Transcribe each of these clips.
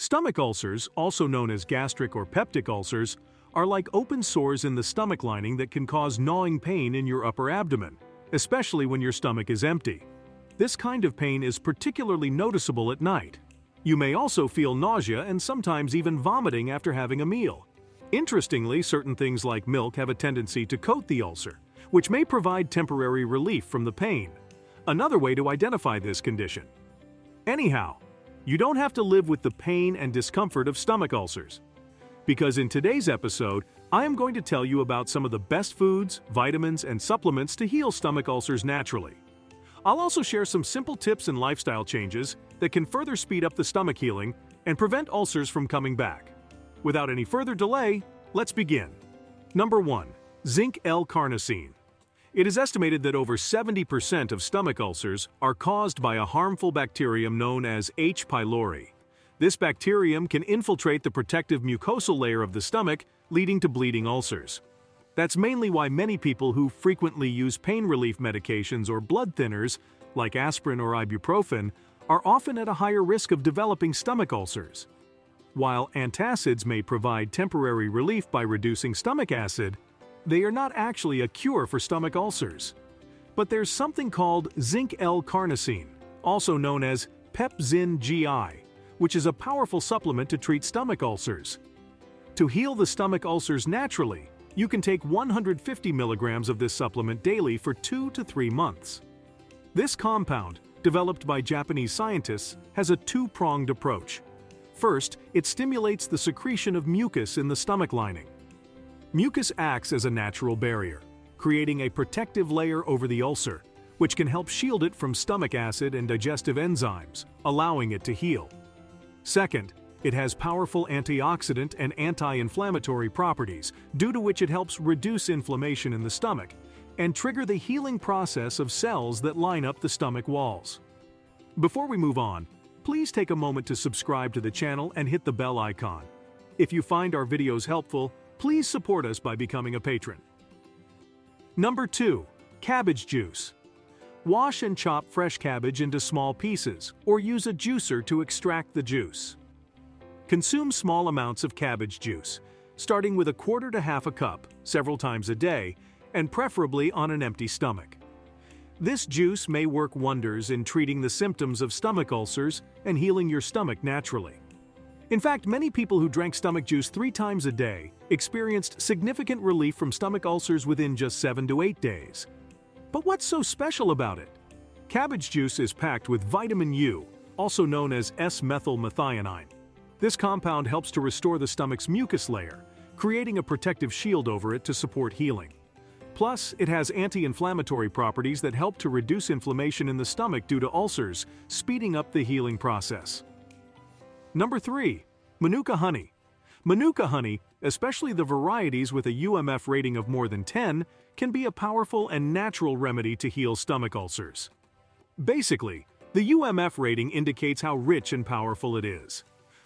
Stomach ulcers, also known as gastric or peptic ulcers, are like open sores in the stomach lining that can cause gnawing pain in your upper abdomen, especially when your stomach is empty. This kind of pain is particularly noticeable at night. You may also feel nausea and sometimes even vomiting after having a meal. Interestingly, certain things like milk have a tendency to coat the ulcer, which may provide temporary relief from the pain. Another way to identify this condition. Anyhow, you don't have to live with the pain and discomfort of stomach ulcers. Because in today's episode, I am going to tell you about some of the best foods, vitamins, and supplements to heal stomach ulcers naturally. I'll also share some simple tips and lifestyle changes that can further speed up the stomach healing and prevent ulcers from coming back. Without any further delay, let's begin. Number 1. Zinc L-carnosine. It is estimated that over 70% of stomach ulcers are caused by a harmful bacterium known as H. pylori. This bacterium can infiltrate the protective mucosal layer of the stomach, leading to bleeding ulcers. That's mainly why many people who frequently use pain relief medications or blood thinners, like aspirin or ibuprofen, are often at a higher risk of developing stomach ulcers. While antacids may provide temporary relief by reducing stomach acid, they are not actually a cure for stomach ulcers. But there's something called zinc L-carnosine, also known as Pepzin-GI, which is a powerful supplement to treat stomach ulcers. To heal the stomach ulcers naturally, you can take 150 milligrams of this supplement daily for 2 to 3 months. This compound, developed by Japanese scientists, has a two-pronged approach. First, it stimulates the secretion of mucus in the stomach lining. Mucus acts as a natural barrier, creating a protective layer over the ulcer, which can help shield it from stomach acid and digestive enzymes, allowing it to heal. Second, it has powerful antioxidant and anti-inflammatory properties, due to which it helps reduce inflammation in the stomach and trigger the healing process of cells that line up the stomach walls. Before we move on, please take a moment to subscribe to the channel and hit the bell icon. If you find our videos helpful, please support us by becoming a patron. Number 2. Cabbage juice. Wash and chop fresh cabbage into small pieces, or use a juicer to extract the juice. Consume small amounts of cabbage juice, starting with 1/4 to 1/2 cup, several times a day, and preferably on an empty stomach. This juice may work wonders in treating the symptoms of stomach ulcers and healing your stomach naturally. In fact, many people who drank stomach juice 3 times a day experienced significant relief from stomach ulcers within just 7 to 8 days. But what's so special about it? Cabbage juice is packed with vitamin U, also known as S-methylmethionine. This compound helps to restore the stomach's mucus layer, creating a protective shield over it to support healing. Plus, it has anti-inflammatory properties that help to reduce inflammation in the stomach due to ulcers, speeding up the healing process. Number 3. Manuka honey. Manuka honey, especially the varieties with a UMF rating of more than 10, can be a powerful and natural remedy to heal stomach ulcers. Basically, the UMF rating indicates how rich and powerful it is.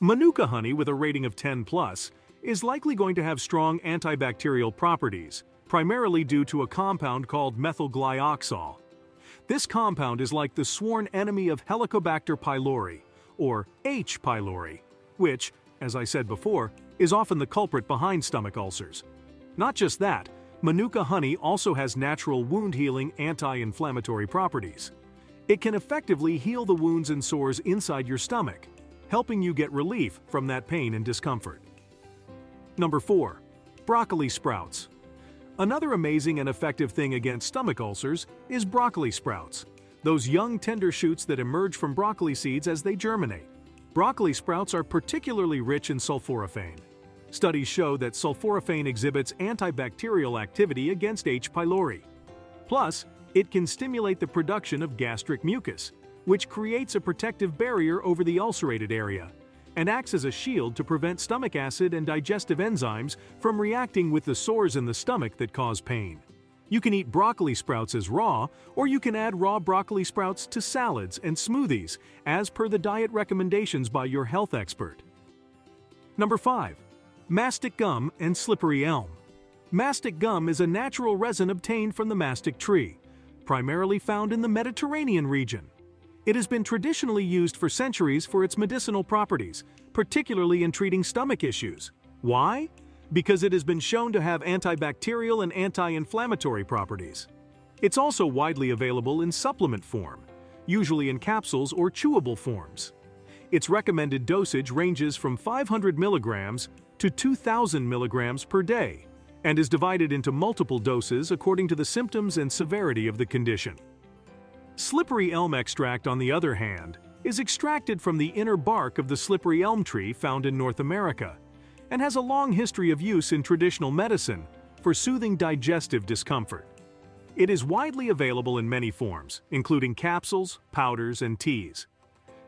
Manuka honey with a rating of 10+ is likely going to have strong antibacterial properties, primarily due to a compound called methylglyoxal. This compound is like the sworn enemy of Helicobacter pylori, or H. pylori, which, as I said before, is often the culprit behind stomach ulcers. Not just that, Manuka honey also has natural wound-healing anti-inflammatory properties. It can effectively heal the wounds and sores inside your stomach, helping you get relief from that pain and discomfort. Number 4. Broccoli sprouts. Another amazing and effective thing against stomach ulcers is broccoli sprouts, those young tender shoots that emerge from broccoli seeds as they germinate. Broccoli sprouts are particularly rich in sulforaphane. Studies show that sulforaphane exhibits antibacterial activity against H. pylori. Plus, it can stimulate the production of gastric mucus, which creates a protective barrier over the ulcerated area, and acts as a shield to prevent stomach acid and digestive enzymes from reacting with the sores in the stomach that cause pain. You can eat broccoli sprouts as raw, or you can add raw broccoli sprouts to salads and smoothies, as per the diet recommendations by your health expert. Number 5. Mastic gum and slippery elm. Mastic gum is a natural resin obtained from the mastic tree, primarily found in the Mediterranean region. It has been traditionally used for centuries for its medicinal properties, particularly in treating stomach issues. Why? Because it has been shown to have antibacterial and anti-inflammatory properties. It's also widely available in supplement form, usually in capsules or chewable forms. Its recommended dosage ranges from 500 milligrams to 2,000 milligrams per day, and is divided into multiple doses according to the symptoms and severity of the condition. Slippery elm extract, on the other hand, is extracted from the inner bark of the slippery elm tree found in North America, and has a long history of use in traditional medicine for soothing digestive discomfort. It is widely available in many forms, including capsules, powders, and teas.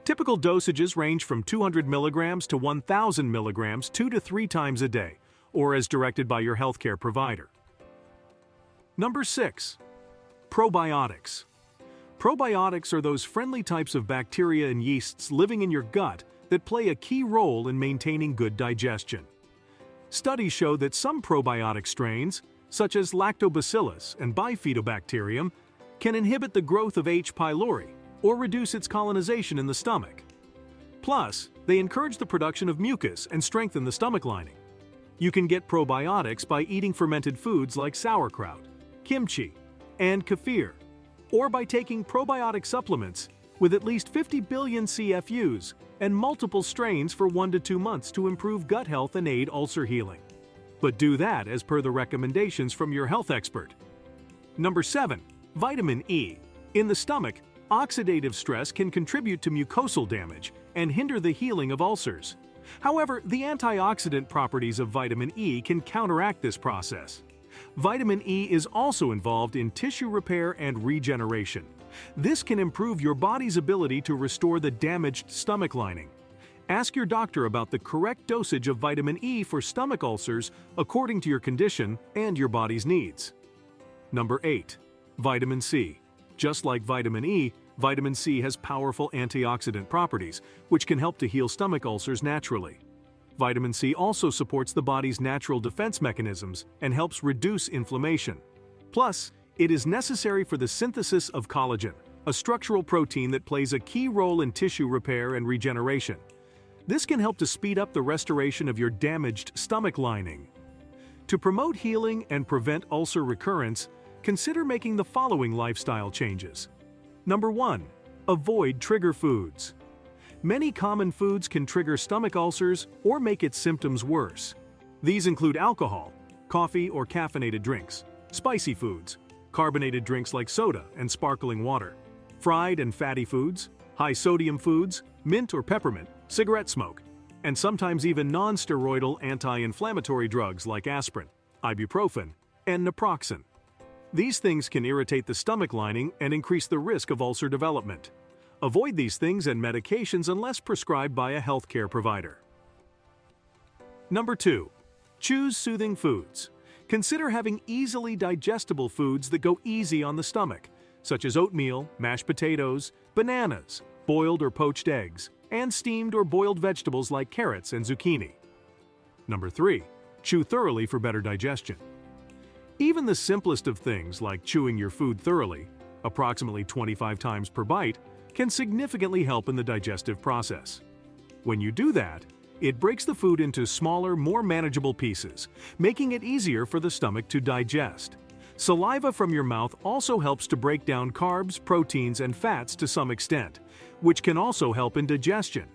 Typical dosages range from 200 milligrams to 1,000 milligrams 2 to 3 times a day, or as directed by your healthcare provider. Number 6. Probiotics. Probiotics are those friendly types of bacteria and yeasts living in your gut that play a key role in maintaining good digestion. Studies show that some probiotic strains, such as Lactobacillus and Bifidobacterium, can inhibit the growth of H. pylori or reduce its colonization in the stomach. Plus, they encourage the production of mucus and strengthen the stomach lining. You can get probiotics by eating fermented foods like sauerkraut, kimchi, and kefir, or by taking probiotic supplements with at least 50 billion CFUs and multiple strains for 1 to 2 months to improve gut health and aid ulcer healing. But do that as per the recommendations from your health expert. Number 7. Vitamin E. In the stomach, oxidative stress can contribute to mucosal damage and hinder the healing of ulcers. However, the antioxidant properties of vitamin E can counteract this process. Vitamin E is also involved in tissue repair and regeneration. This can improve your body's ability to restore the damaged stomach lining. Ask your doctor about the correct dosage of vitamin E for stomach ulcers according to your condition and your body's needs. Number 8. Vitamin C. Just like vitamin E, vitamin C has powerful antioxidant properties, which can help to heal stomach ulcers naturally. Vitamin C also supports the body's natural defense mechanisms and helps reduce inflammation. Plus, it is necessary for the synthesis of collagen, a structural protein that plays a key role in tissue repair and regeneration. This can help to speed up the restoration of your damaged stomach lining. To promote healing and prevent ulcer recurrence, consider making the following lifestyle changes. Number 1. Avoid trigger foods. Many common foods can trigger stomach ulcers or make its symptoms worse. These include alcohol, coffee or caffeinated drinks, spicy foods, carbonated drinks like soda and sparkling water, fried and fatty foods, high-sodium foods, mint or peppermint, cigarette smoke, and sometimes even non-steroidal anti-inflammatory drugs like aspirin, ibuprofen, and naproxen. These things can irritate the stomach lining and increase the risk of ulcer development. Avoid these things and medications unless prescribed by a healthcare provider. Number 2. Choose soothing foods. Consider having easily digestible foods that go easy on the stomach, such as oatmeal, mashed potatoes, bananas, boiled or poached eggs, and steamed or boiled vegetables like carrots and zucchini. Number 3. Chew thoroughly for better digestion. Even the simplest of things, like chewing your food thoroughly, approximately 25 times per bite, can significantly help in the digestive process. When you do that, it breaks the food into smaller, more manageable pieces, making it easier for the stomach to digest. Saliva from your mouth also helps to break down carbs, proteins, and fats to some extent, which can also help in digestion.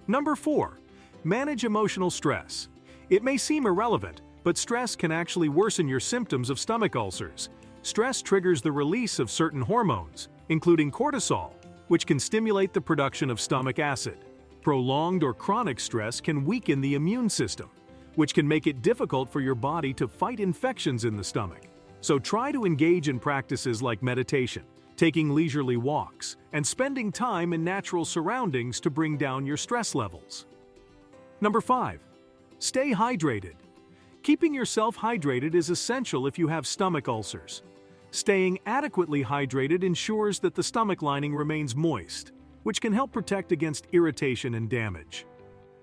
Number 4. Manage emotional stress. It may seem irrelevant, but stress can actually worsen your symptoms of stomach ulcers. Stress triggers the release of certain hormones, including cortisol, which can stimulate the production of stomach acid. Prolonged or chronic stress can weaken the immune system, which can make it difficult for your body to fight infections in the stomach. So try to engage in practices like meditation, taking leisurely walks, and spending time in natural surroundings to bring down your stress levels. Number 5. Stay hydrated. Keeping yourself hydrated is essential if you have stomach ulcers. Staying adequately hydrated ensures that the stomach lining remains moist, which can help protect against irritation and damage.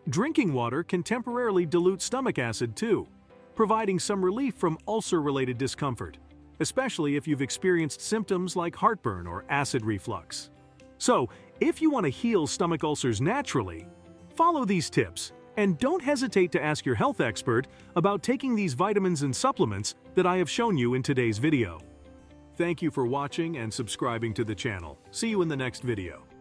Drinking water can temporarily dilute stomach acid too, providing some relief from ulcer-related discomfort, especially if you've experienced symptoms like heartburn or acid reflux. So, if you want to heal stomach ulcers naturally, follow these tips and don't hesitate to ask your health expert about taking these vitamins and supplements that I have shown you in today's video. Thank you for watching and subscribing to the channel. See you in the next video.